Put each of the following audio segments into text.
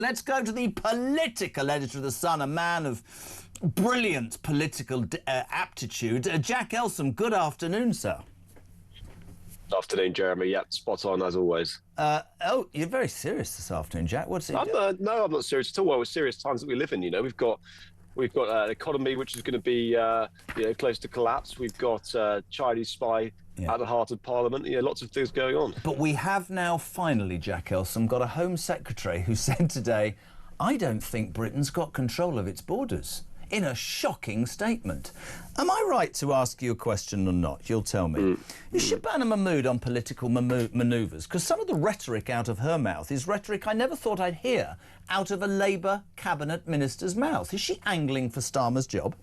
Let's go to the political editor of The Sun, a man of brilliant political aptitude. Jack Elsom, good afternoon, sir. Afternoon, Jeremy. Yeah, spot on as always. Oh, you're very serious this afternoon, Jack. What's it? No, I'm not serious at all. Well, it's serious times that we live in. You know, we've got an economy which is going to be close to collapse. We've got Chinese spy at the heart of Parliament. You know, lots of things going on. But we have now finally, Jack Elsom, got a Home Secretary who said today, "I don't think Britain's got control of its borders," in a shocking statement. Am I right to ask you a question or not? You'll tell me. Is Shabana Mahmood on political manoeuvres? Because some of the rhetoric out of her mouth is rhetoric I never thought I'd hear out of a Labour cabinet minister's mouth. Is she angling for Starmer's job?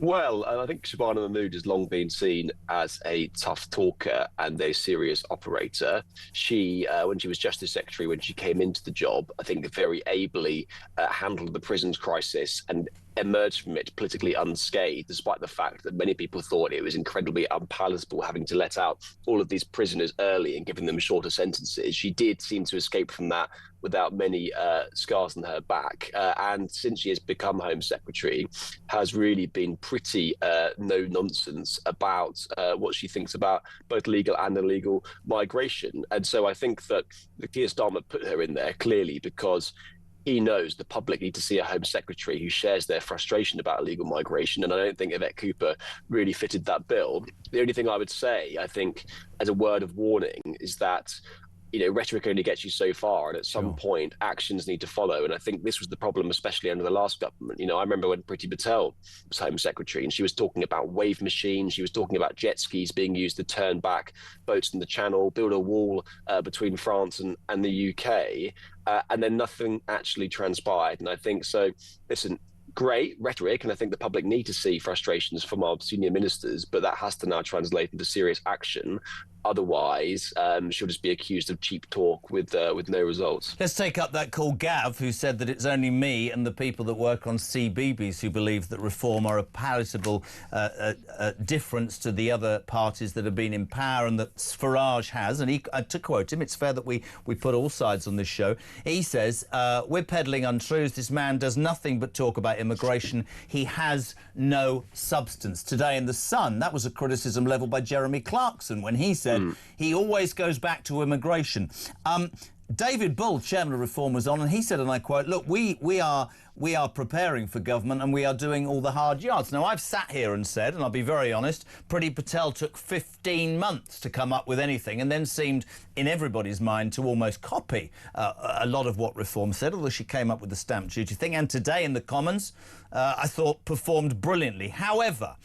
Well, I think Shabana Mahmood has long been seen as a tough talker and a serious operator. She, when she was Justice Secretary, when she came into the job, I think very ably handled the prisons crisis and emerged from it politically unscathed, despite the fact that many people thought it was incredibly unpalatable having to let out all of these prisoners early and giving them shorter sentences. She did seem to escape from that without many scars on her back. And since she has become Home Secretary, has really been pretty no-nonsense about what she thinks about both legal and illegal migration. And so I think that Keir Starmer put her in there clearly because he knows the public need to see a Home Secretary who shares their frustration about illegal migration, and I don't think Yvette Cooper really fitted that bill. The only thing I would say, I think, as a word of warning, is that rhetoric only gets you so far, and at some point, actions need to follow. And I think this was the problem, especially under the last government. I remember when Priti Patel was Home Secretary, and she was talking about wave machines, she was talking about jet skis being used to turn back boats in the Channel, build a wall between France and the UK, and then nothing actually transpired. And I think so. Listen. Great rhetoric, and I think the public need to see frustrations from our senior ministers, but that has to now translate into serious action. Otherwise, she'll just be accused of cheap talk with no results. Let's take up that call. Gav, who said that it's only me and the people that work on CBeebies who believe that reform are a palatable difference to the other parties that have been in power, and that Farage has. And to quote him, it's fair that we put all sides on this show. He says, we're peddling untruths. This man does nothing but talk about immigration. He has no substance. Today in The Sun, that was a criticism levelled by Jeremy Clarkson when he said he always goes back to immigration. David Bull, chairman of Reform, was on, and he said, and I quote, "Look, we are preparing for government and we are doing all the hard yards." Now, I've sat here and said, and I'll be very honest, Priti Patel took 15 months to come up with anything, and then seemed, in everybody's mind, to almost copy a lot of what Reform said, although she came up with the stamp duty thing. And today in the Commons, I thought performed brilliantly. However,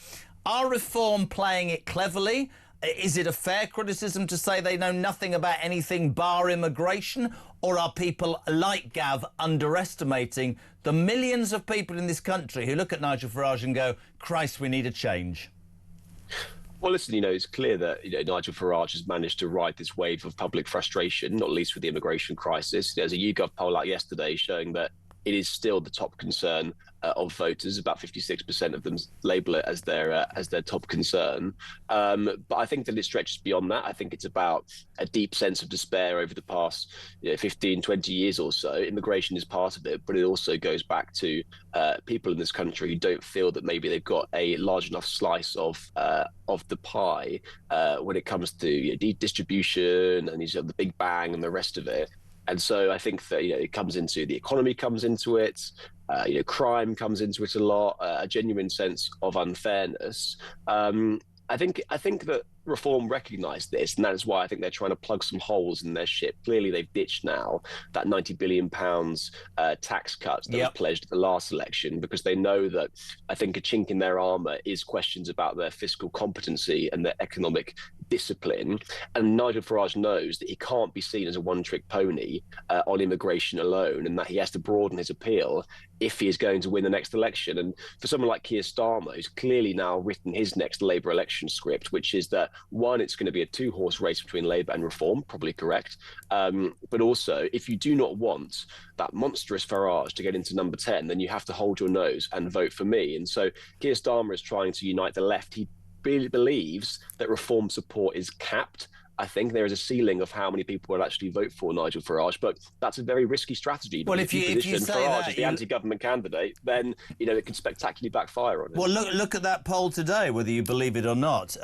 are Reform playing it cleverly? Is it a fair criticism to say they know nothing about anything bar immigration? Or are people like Gav underestimating the millions of people in this country who look at Nigel Farage and go, Christ, we need a change? Well, listen, it's clear that Nigel Farage has managed to ride this wave of public frustration, not least with the immigration crisis. There's a YouGov poll out yesterday showing that it is still the top concern of voters. About 56% of them label it as their top concern. But I think that it stretches beyond that. I think it's about a deep sense of despair over the past 15, 20 years or so. Immigration is part of it, but it also goes back to people in this country who don't feel that maybe they've got a large enough slice of the pie when it comes to distribution and the Big Bang and the rest of it. And so I think that it comes into the economy, comes into it, crime comes into it a lot, a genuine sense of unfairness. I think that Reform recognised this, and that is why I think they're trying to plug some holes in their ship. Clearly, they've ditched now that £90 billion tax cut that was pledged at the last election, because they know that I think a chink in their armour is questions about their fiscal competency and their economic discipline. And Nigel Farage knows that he can't be seen as a one-trick pony on immigration alone, and that he has to broaden his appeal if he is going to win the next election. And for someone like Keir Starmer, who's clearly now written his next Labour election script, which is that, one, it's going to be a two-horse race between Labour and Reform, probably correct. But also, if you do not want that monstrous Farage to get into number 10, then you have to hold your nose and vote for me. And so Keir Starmer is trying to unite the left. He believes that Reform support is capped I think there is a ceiling of how many people will actually vote for Nigel Farage, but that's a very risky strategy. Well, if you position say Farage that, as the anti-government candidate, then it could spectacularly backfire on him. Well, look at that poll today, whether you believe it or not.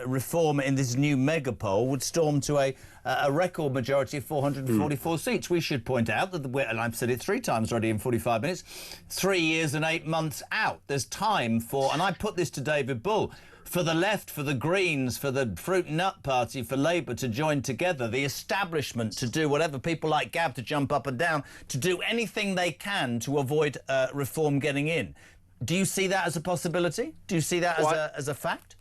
Reform in this new mega poll would storm to a record majority of 444 seats. We should point out that, and I've said it 3 times already in 45 minutes, 3 years and 8 months out. There's time for, and I put this to David Bull, for the left, for the Greens, for the Fruit and Nut Party, for Labour to join together, the establishment to do whatever, people like Gav to jump up and down, to do anything they can to avoid reform getting in. Do you see that as a possibility? Do you see that as a fact?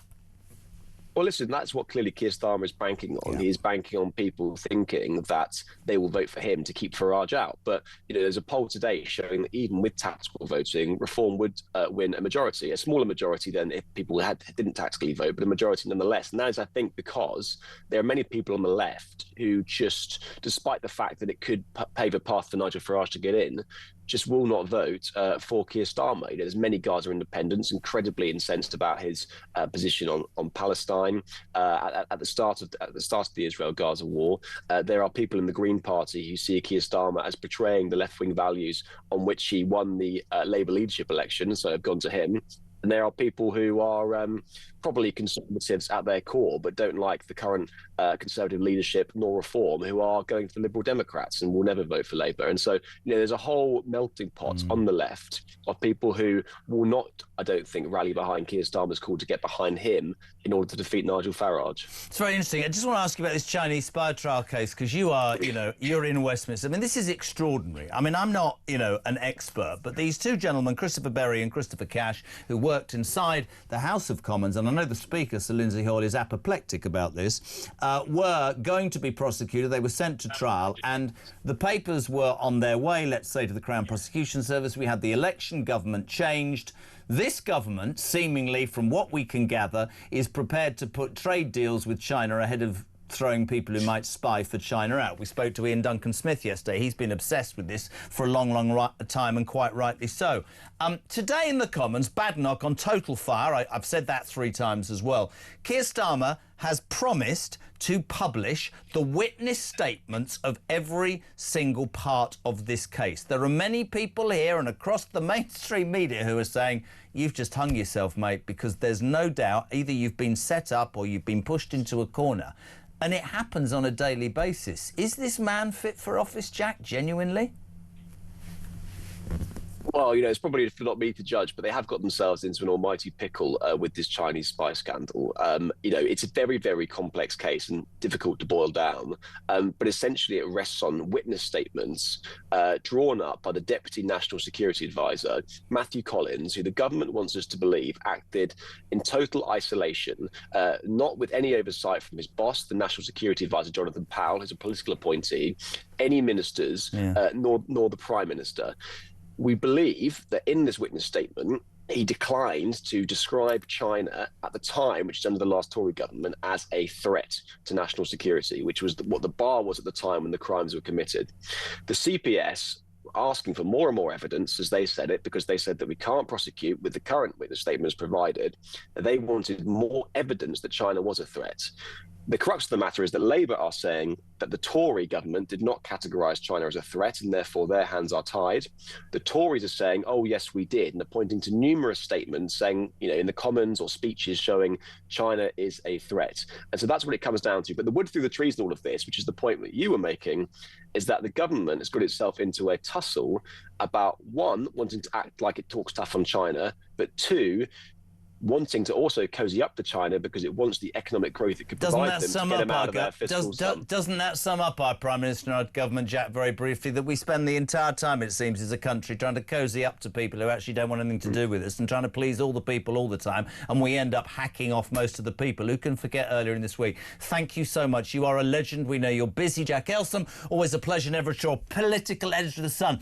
Well, listen, that's what clearly Keir Starmer is banking on. Yeah. He is banking on people thinking that they will vote for him to keep Farage out. But, there's a poll today showing that even with tactical voting, Reform would win a majority, a smaller majority than if people didn't tactically vote, but a majority nonetheless. And that is, I think, because there are many people on the left who just, despite the fact that it could pave a path for Nigel Farage to get in, just will not vote for Keir Starmer. There's many Gaza independents incredibly incensed about his position on Palestine at the start of the Israel-Gaza war. There are people in the Green Party who see Keir Starmer as betraying the left-wing values on which he won the Labour leadership election, so have gone to him. And there are people who are probably conservatives at their core, but don't like the current Conservative leadership nor Reform, who are going for Liberal Democrats and will never vote for Labour. And so, there's a whole melting pot on the left of people who will not, I don't think, rally behind Keir Starmer's call to get behind him in order to defeat Nigel Farage. It's very interesting. I just want to ask you about this Chinese spy trial case, because you are, you're in Westminster. I mean, this is extraordinary. I mean, I'm not, an expert, but these 2 gentlemen, Christopher Berry and Christopher Cash, who worked inside the House of Commons, and I know the Speaker, Sir Lindsay Hoyle, is apoplectic about this, were going to be prosecuted. They were sent to trial, and the papers were on their way, let's say, to the Crown Prosecution Service. We had the election, government changed. This government, seemingly, from what we can gather, is prepared to put trade deals with China ahead of throwing people who might spy for China out. We spoke to Ian Duncan-Smith yesterday. He's been obsessed with this for a long, long time, and quite rightly so. Today in the Commons, Badenoch on total fire. I've said that 3 times as well. Keir Starmer has promised to publish the witness statements of every single part of this case. There are many people here and across the mainstream media who are saying, you've just hung yourself, mate, because there's no doubt either you've been set up or you've been pushed into a corner. And it happens on a daily basis. Is this man fit for office, Jack, genuinely? Well, it's probably not me to judge, but they have got themselves into an almighty pickle with this Chinese spy scandal. It's a very, very complex case and difficult to boil down. But essentially, it rests on witness statements drawn up by the Deputy National Security Advisor, Matthew Collins, who the government wants us to believe acted in total isolation, not with any oversight from his boss, the National Security Advisor, Jonathan Powell, who's a political appointee, any ministers, nor the Prime Minister. We believe that in this witness statement, he declined to describe China at the time, which is under the last Tory government, as a threat to national security, which was what the bar was at the time when the crimes were committed. The CPS asking for more and more evidence, as they said it, because they said that we can't prosecute with the current witness statements provided. They wanted more evidence that China was a threat. The crux of the matter is that Labour are saying that the Tory government did not categorise China as a threat and therefore their hands are tied. The Tories are saying, oh, yes, we did, and are pointing to numerous statements saying, in the Commons or speeches showing China is a threat. And so that's what it comes down to. But the wood through the trees in all of this, which is the point that you were making, is that the government has got itself into a tussle about, 1, wanting to act like it talks tough on China, but 2, wanting to also cozy up to China because it wants the economic growth it could provide them to get them out of their fiscal slump. Doesn't that sum up our Prime Minister and our government, Jack, very briefly, that we spend the entire time, it seems, as a country trying to cozy up to people who actually don't want anything to do with us and trying to please all the people all the time, and we end up hacking off most of the people. Who can forget earlier in this week? Thank you so much. You are a legend. We know you're busy, Jack Elsom. Always a pleasure, never at all. Political editor of The Sun.